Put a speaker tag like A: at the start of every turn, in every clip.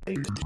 A: Right.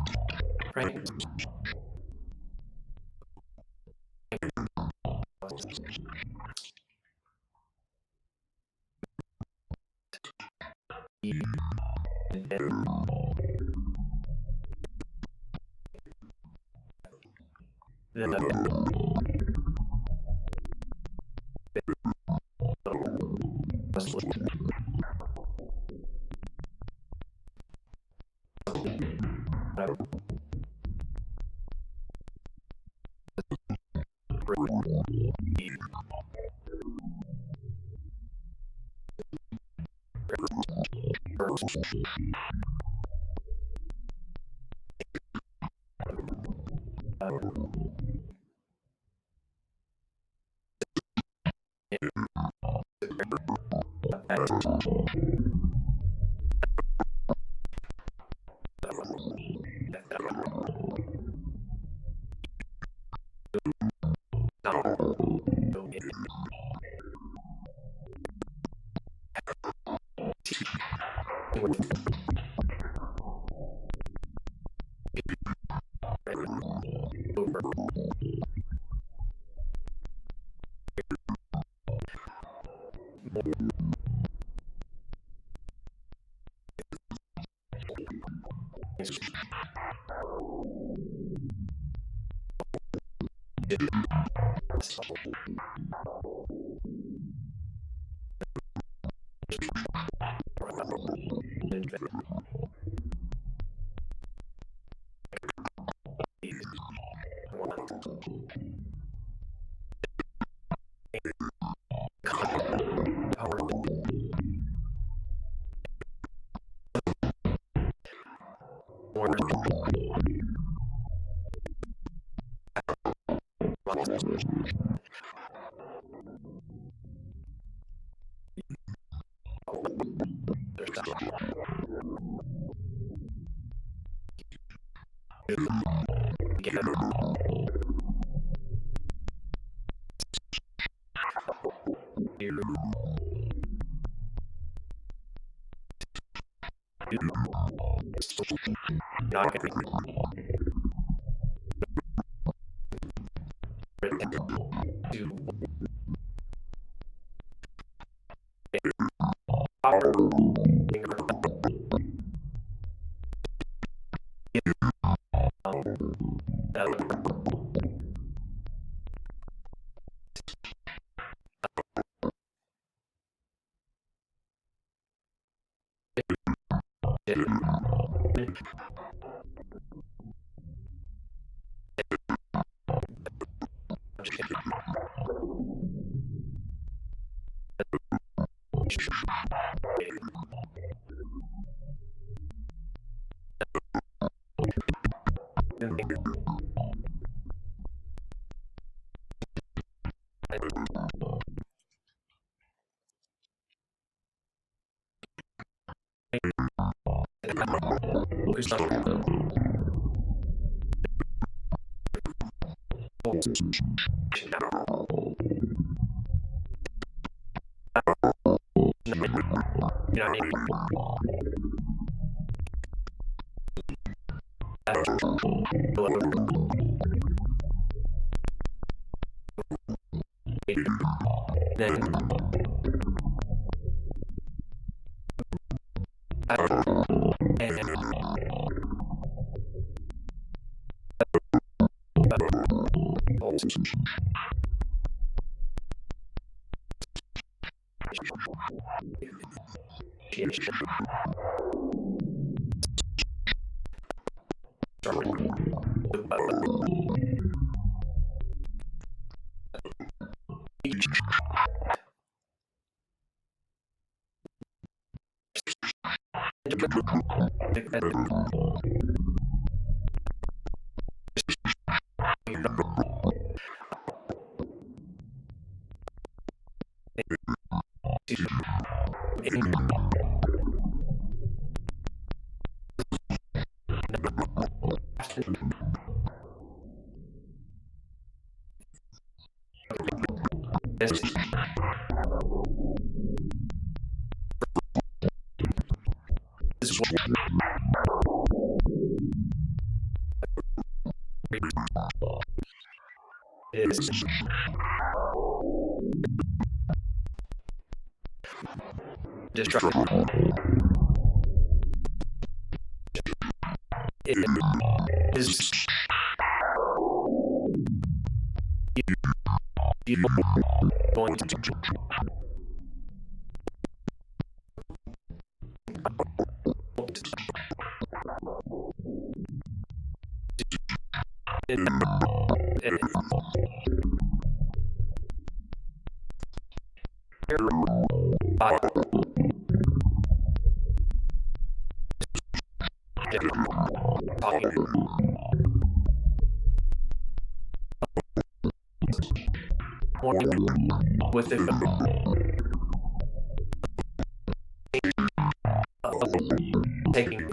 A: destruction. It is you going to with it taking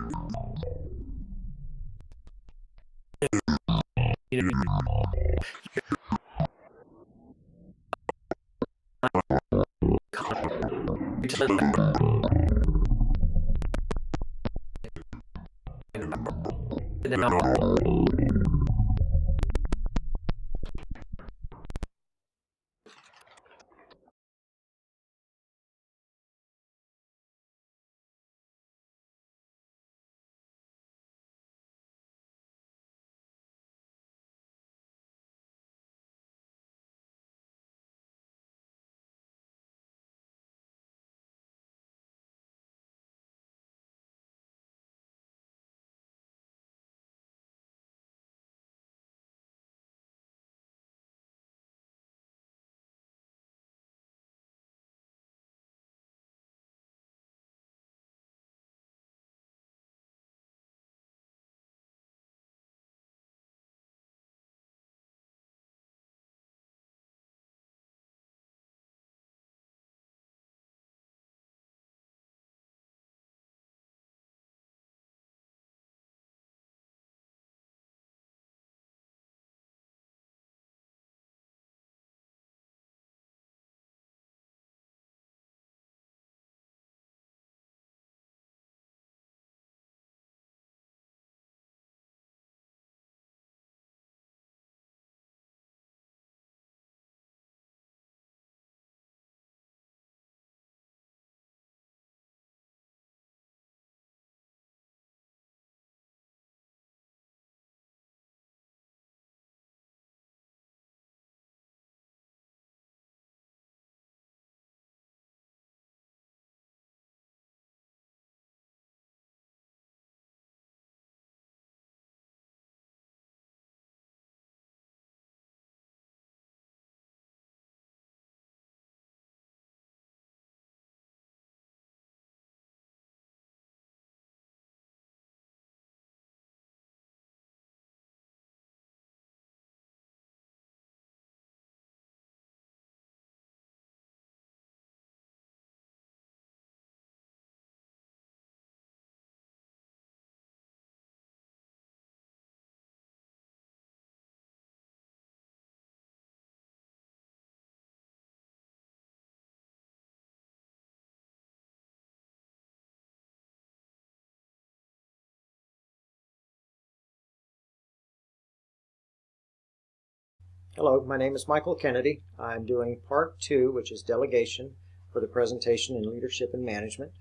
B: Hello, my name is Michael Kennedy. I'm doing part 2, which is delegation, for the presentation in leadership and management.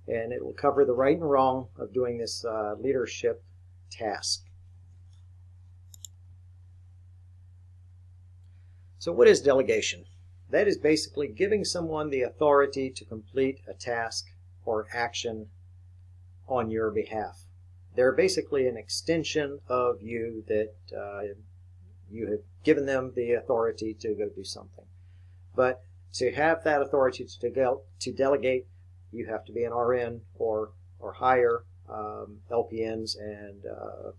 B: And it will cover the right and wrong of doing this leadership task. So what is delegation? That is basically giving someone the authority to complete a task or action on your behalf. They're basically an extension of you that you have given them the authority to go do something. But to have that authority to delegate, you have to be an RN or higher. LPNs and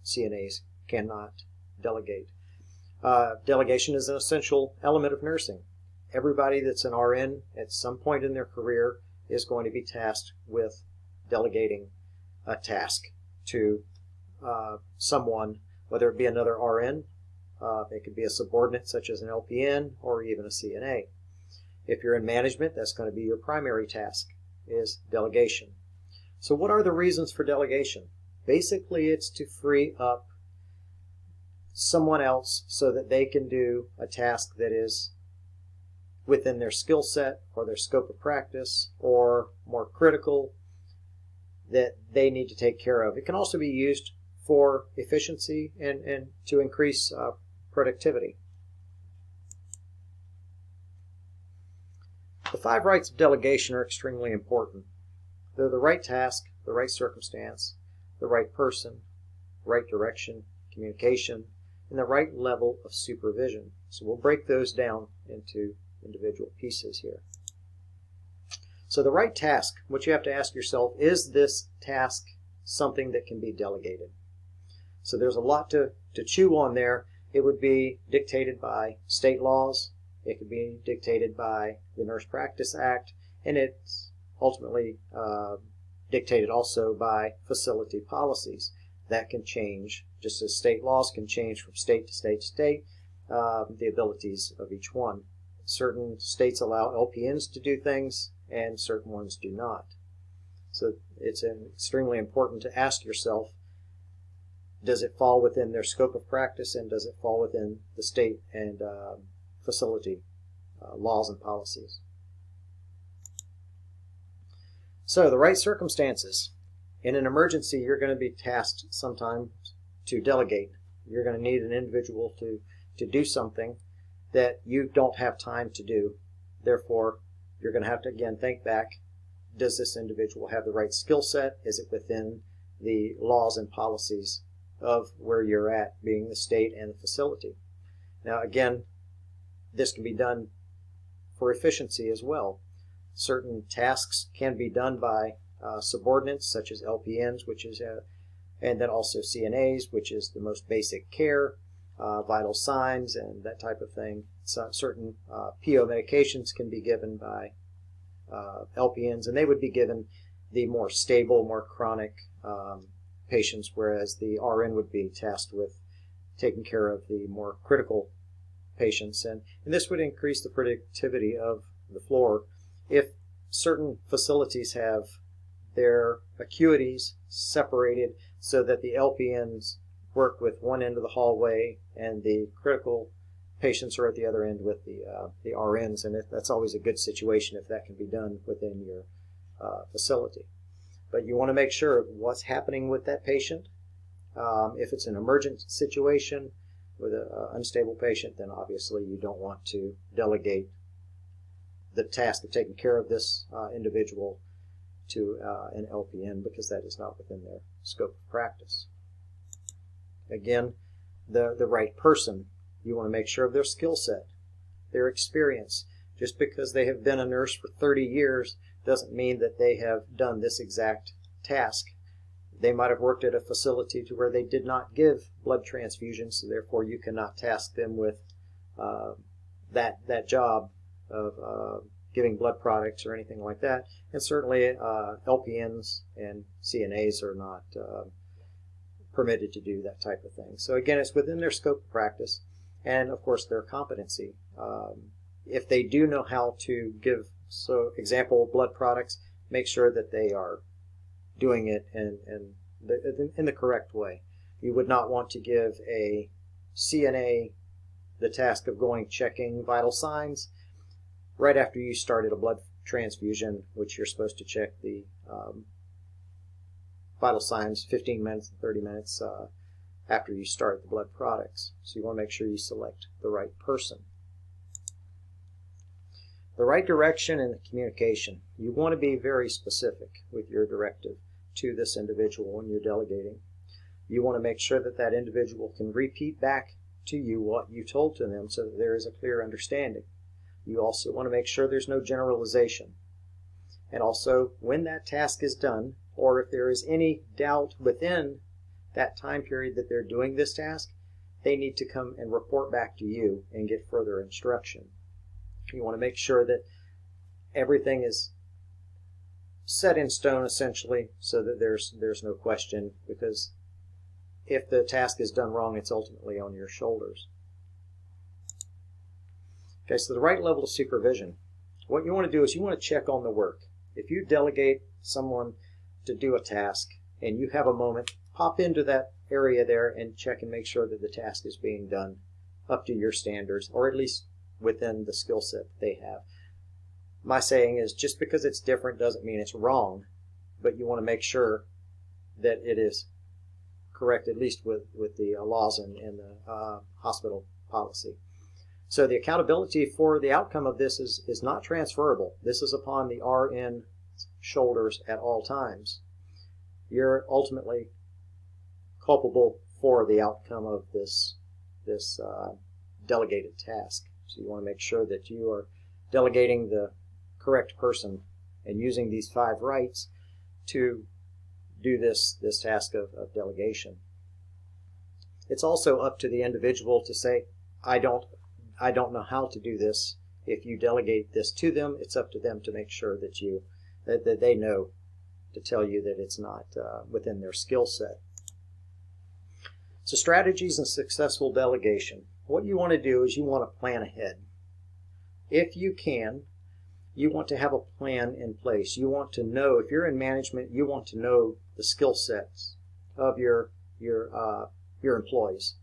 B: CNAs cannot delegate. Delegation is an essential element of nursing. Everybody that's an RN at some point in their career is going to be tasked with delegating a task to someone, whether it be another RN, it could be a subordinate such as an LPN or even a CNA. If you're in management, that's going to be your primary task, is delegation. So what are the reasons for delegation? Basically, it's to free up someone else so that they can do a task that is within their skill set or their scope of practice or more critical that they need to take care of. It can also be used for efficiency and to increase productivity. The 5 rights of delegation are extremely important. They're the right task, the right circumstance, the right person, right direction, communication, and the right level of supervision. So we'll break those down into individual pieces here. So the right task, what you have to ask yourself, is this task something that can be delegated? So there's a lot to chew on there. It would be dictated by state laws. It could be dictated by the Nurse Practice Act, and it's ultimately dictated also by facility policies. That can change, just as state laws can change from state to state to state, the abilities of each one. Certain states allow LPNs to do things, and certain ones do not. So it's extremely important to ask yourself, does it fall within their scope of practice, and does it fall within the state and facility laws and policies? So the right circumstances. In an emergency, you're going to be tasked sometimes to delegate. You're going to need an individual to do something that you don't have time to do. Therefore, you're going to have to, again, think back, does this individual have the right skill set? Is it within the laws and policies of where you're at, being the state and the facility? Now, again, this can be done for efficiency as well. Certain tasks can be done by subordinates, such as LPNs, and then also CNAs, which is the most basic care, vital signs, and that type of thing. So certain PO medications can be given by LPNs, and they would be given the more stable, more chronic patients, whereas the RN would be tasked with taking care of the more critical patients. And this would increase the productivity of the floor if certain facilities have their acuities separated so that the LPNs work with one end of the hallway and the critical patients are at the other end with the RNs, and that's always a good situation if that can be done within your facility. But you want to make sure of what's happening with that patient. If it's an emergent situation with an unstable patient, then obviously you don't want to delegate the task of taking care of this individual to an LPN, because that is not within their scope of practice. Again, the right person. You want to make sure of their skill set, their experience. Just because they have been a nurse for 30 years doesn't mean that they have done this exact task. They might have worked at a facility to where they did not give blood transfusions, so therefore you cannot task them with that job of giving blood products or anything like that. And certainly LPNs and CNAs are not permitted to do that type of thing. So again, it's within their scope of practice and, of course, their competency. If they do know how to give, so example, blood products, make sure that they are doing it in the correct way. You would not want to give a CNA the task of checking vital signs right after you started a blood transfusion, which you're supposed to check the vital signs 15 minutes, 30 minutes after you start the blood products. So you want to make sure you select the right person. The right direction and the communication. You want to be very specific with your directive to this individual when you're delegating. You want to make sure that that individual can repeat back to you what you told to them so that there is a clear understanding. You also want to make sure there's no generalization. And also, when that task is done, or if there is any doubt within that time period that they're doing this task, they need to come and report back to you and get further instruction. You want to make sure that everything is set in stone, essentially, so that there's no question, because if the task is done wrong, it's ultimately on your shoulders. Okay, so the right level of supervision. What you want to do is you want to check on the work. If you delegate someone to do a task and you have a moment, pop into that area there and check and make sure that the task is being done up to your standards, or at least within the skill set that they have. My saying is, just because it's different doesn't mean it's wrong, but you want to make sure that it is correct, at least with the laws and the hospital policy. So the accountability for the outcome of this is not transferable. This is upon the RN shoulders at all times. You're ultimately culpable for the outcome of this delegated task. So you want to make sure that you are delegating the correct person and using these 5 rights to do this task of delegation. It's also up to the individual to say, I don't know how to do this. If you delegate this to them, it's up to them to make sure that they know to tell you that it's not within their skill set. So strategies and successful delegation. What you want to do is you want to plan ahead. If you can, you want to have a plan in place. You want to know, if you're in management, you want to know the skill sets of your employees.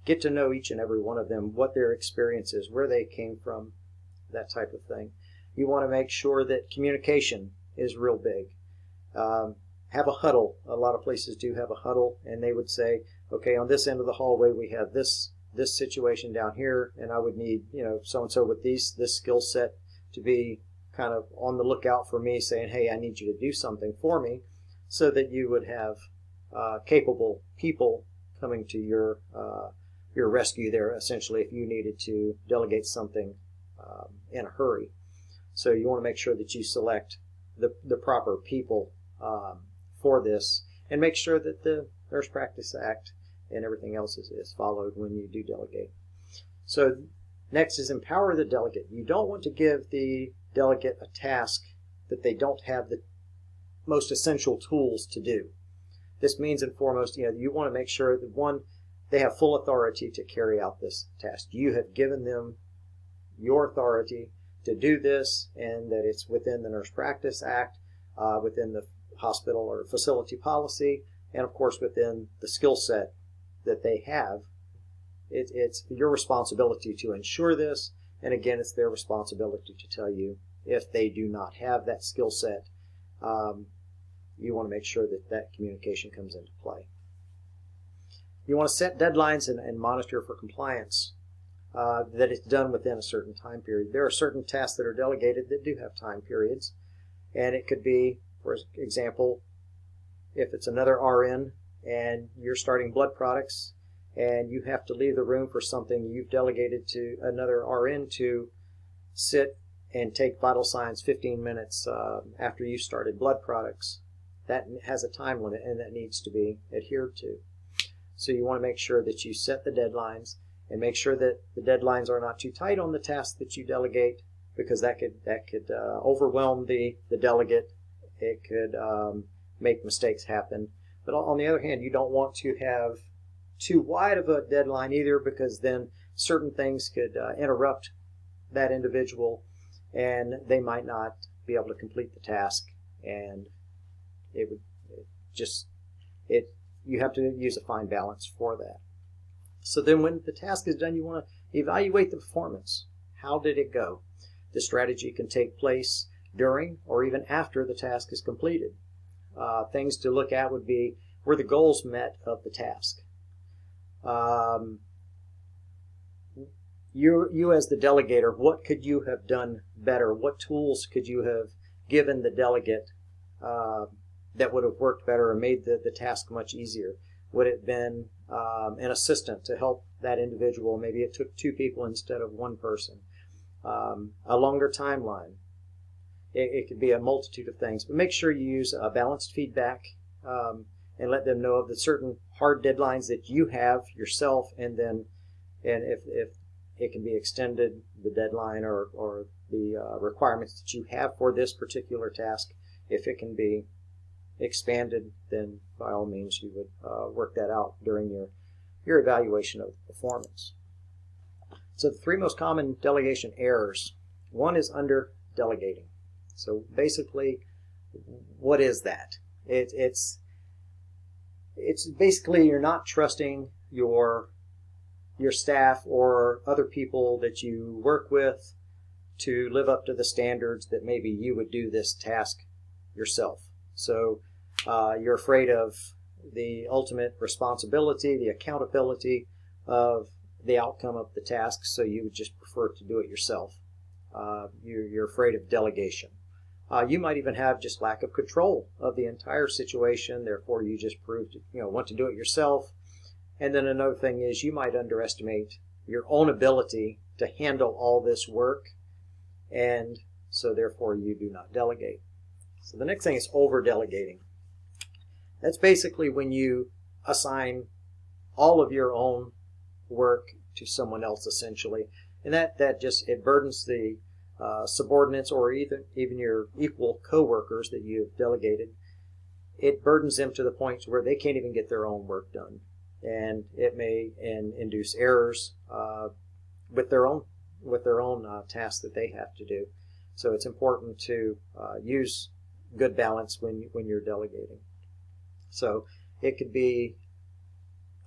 B: Get to know each and every one of them, what their experience is, where they came from, that type of thing. You want to make sure that communication is real big. Have a huddle. A lot of places do have a huddle, and they would say, okay, on this end of the hallway we have this situation down here, and I would need, so-and-so with this skill set to be kind of on the lookout for me, saying, hey, I need you to do something for me, so that you would have capable people coming to your rescue there, essentially, if you needed to delegate something in a hurry. So you want to make sure that you select the proper people for this, and make sure that the Nurse Practice Act and everything else is followed when you do delegate. So next is empower the delegate. You don't want to give the delegate a task that they don't have the most essential tools to do. This means, and foremost, you want to make sure that, one, they have full authority to carry out this task. You have given them your authority to do this, and that it's within the Nurse Practice Act, within the hospital or facility policy, and of course within the skill set that they have. It's your responsibility to ensure this, and again, it's their responsibility to tell you if they do not have that skill set. You want to make sure that communication comes into play. You want to set deadlines and monitor for compliance, that it's done within a certain time period. There are certain tasks that are delegated that do have time periods, and it could be, for example, if it's another RN and you're starting blood products and you have to leave the room for something, you've delegated to another RN to sit and take vital signs 15 minutes after you started blood products. That has a time limit, and that needs to be adhered to. So you want to make sure that you set the deadlines, and make sure that the deadlines are not too tight on the task that you delegate, because that could overwhelm the delegate. It could make mistakes happen. But on the other hand, you don't want to have too wide of a deadline either, because then certain things could interrupt that individual, and they might not be able to complete the task, and you have to use a fine balance for that. So then when the task is done, you want to evaluate the performance. How did it go? The strategy can take place during or even after the task is completed. Things to look at would be, were the goals met of the task? You as the delegator, what could you have done better? What tools could you have given the delegate that would have worked better and made the task much easier? Would it have been an assistant to help that individual? Maybe it took 2 people instead of 1 person. A longer timeline. It could be a multitude of things. But make sure you use balanced feedback and let them know of the certain hard deadlines that you have yourself, and if it can be extended, the deadline or the requirements that you have for this particular task, if it can be expanded, then by all means you would work that out during your evaluation of performance. So the 3 most common delegation errors. One is under delegating. So basically, what is that? It's it's basically you're not trusting your staff or other people that you work with to live up to the standards that maybe you would do this task yourself. So you're afraid of the ultimate responsibility, the accountability of the outcome of the task, so you would just prefer to do it yourself. You're afraid of delegation. You might even have just lack of control of the entire situation, therefore you just want to do it yourself. And then another thing is you might underestimate your own ability to handle all this work, and so therefore you do not delegate. So the next thing is over-delegating. That's basically when you assign all of your own work to someone else, essentially. And that just, it burdens the subordinates or even your equal co-workers that you've delegated. It burdens them to the point where they can't even get their own work done. And it may induce errors with their own tasks that they have to do. So it's important to use good balance when you're delegating. So it could be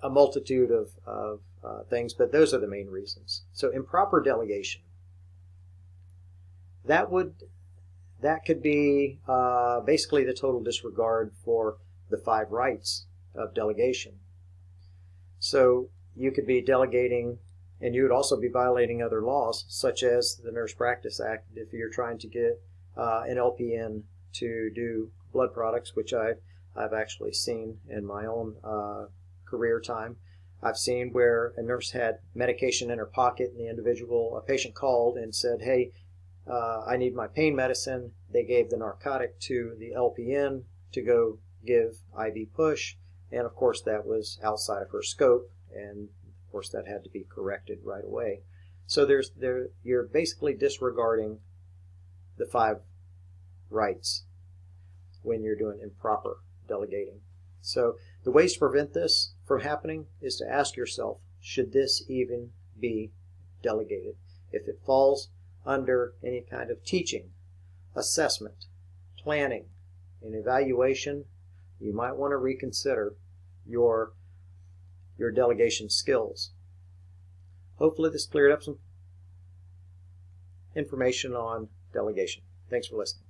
B: a multitude of things, but those are the main reasons. So improper delegation, that could be basically the total disregard for the 5 rights of delegation. So you could be delegating, and you would also be violating other laws, such as the Nurse Practice Act, if you're trying to get an LPN to do blood products, which I've actually seen in my own career time. I've seen where a nurse had medication in her pocket, and a patient called and said, hey, I need my pain medicine. They gave the narcotic to the LPN to go give IV push, and of course that was outside of her scope, and of course that had to be corrected right away. So you're basically disregarding the 5 rights when you're doing improper delegating. So the ways to prevent this from happening is to ask yourself, should this even be delegated? If it falls under any kind of teaching, assessment, planning, and evaluation, you might want to reconsider your delegation skills. Hopefully this cleared up some information on delegation. Thanks for listening.